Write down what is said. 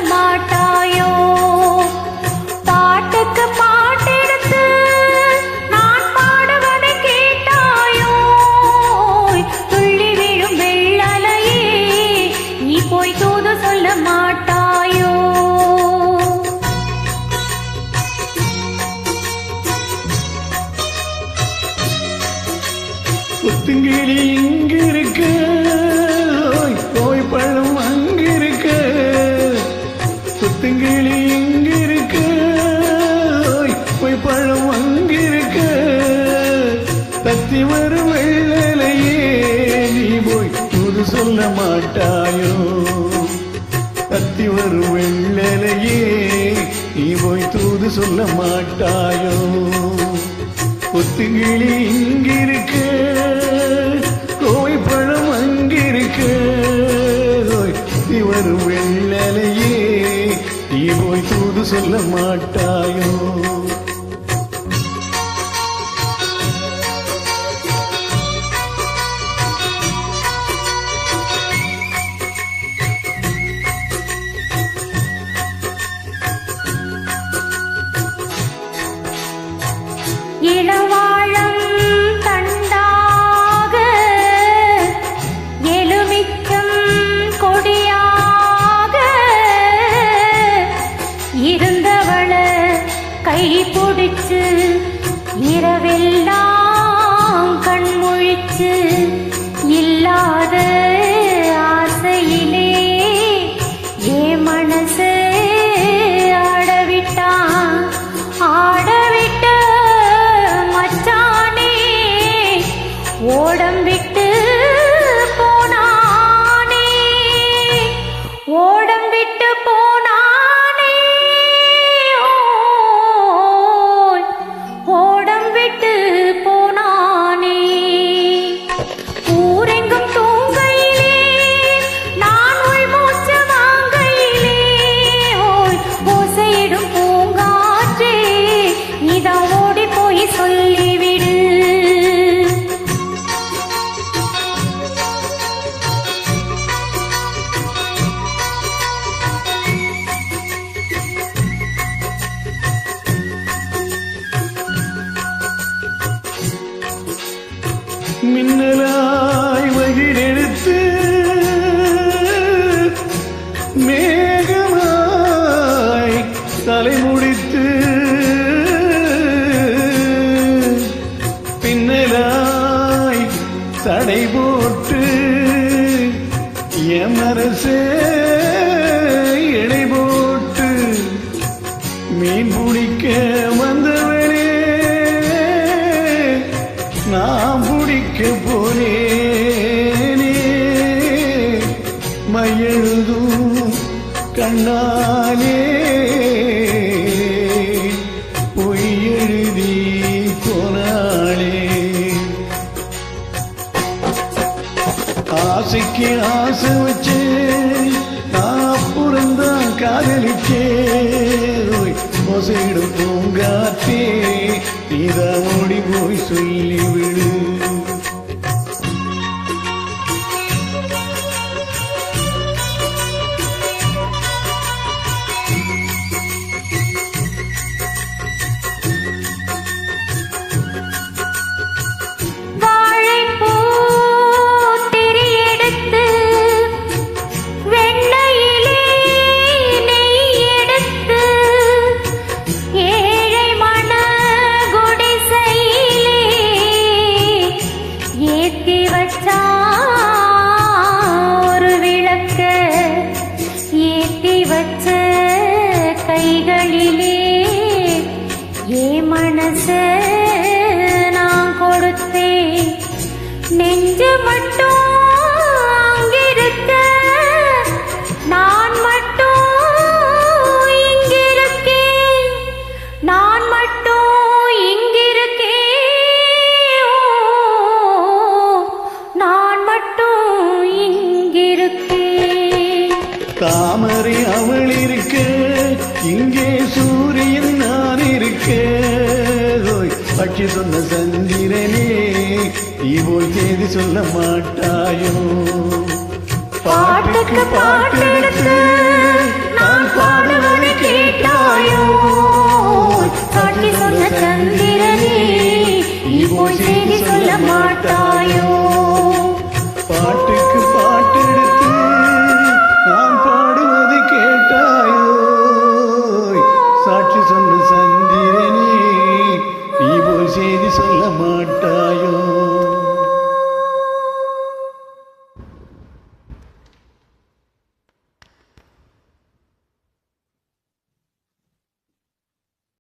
மாட்டாயோ? பாட்டுக்கு பாட்டெடுத்து நான் பாடுவதை கேட்டாயோ? துள்ளி விழும் வெள்ளலையே நீ போய் தூது சொல்ல மாட்டாயோ? புத்துங்கிளி இங்கிருக்க, கோய் பழம் அங்கிருக்க. புத்துங்கிளி இங்கிருக்க, கோய் பழம் அங்கிருக்க. தத்தி வரும் வெள்ளலையே நீ போய் தூது சொல்ல மாட்டாயோ? தத்தி வரும் வெள்ளலையே நீ போய் தூது சொல்ல மாட்டாயோ? புத்துங்கிளி இங்கிருக்க, கோய் பழம் அங்கிருக்க. வரும் வெள்ளலையே நீ போய் தூது சொல்ல மாட்டாயோ? இளவாழம் தண்டாக எலுமிச்சம் கொடியாக இருந்தவள கை பிடிச்சு இரவெல்லாம் கண்முழிச்சு இல்லாத ஆசையிலே ஏ மனசு ஆடவிட்டான். ஆடவிட்ட மச்சானே ஓடம் விட்டு போனானே, ஓடம் விட்டு போனானே, ஓடம் விட்டு போனானே. ஊரெங்கும் தூங்கையிலே நான் உள் மூச்சு வாங்கையிலே ஓசையிடும் பூங்காற்றே நீதான் ஓடி போய் சொல்லிவிடு. மின்னலாய் வகிரெடுத்து மேகமாய் தலை முடித்து பின்னலாய் தடை போட்டு எமரசே எடை போட்டு மீன் பிடிக்க வந்தவனே நான் பிடிக்க போனேனே. மையெழுதும் கண்ணாலே பொய் எழுதி போனாளே. ஆசைக்கு ஆசை வச்சு நான் புறந்தான் காதலிச்சே. மோசையிடும் பூங்காத்தே நீதான் ஓடி போய் சொல்லிவிடு. ஒரு விளக்க ஏற்றி வச்ச கைகளிலே ஏ மனச நான் கொடுத்தேன். நெஞ்சு மட்டும் அங்கிருக்க நான் மட்டும் இங்கிருக்கேன். நான் மட்டும் இங்கிருக்கேன். நான் மட்டும் இங்கிருக்கேன். தாமரை அவள் இருக்க, இங்கே சூரியன் நான் இருக்க. பட்சி சொன்ன சந்திரனே நீ போய் செய்தி சொல்ல மாட்டாயோ? பாட்டுக்கு பாட்டெடுத்து நான் சாட்சி சொன்ன சந்திரனே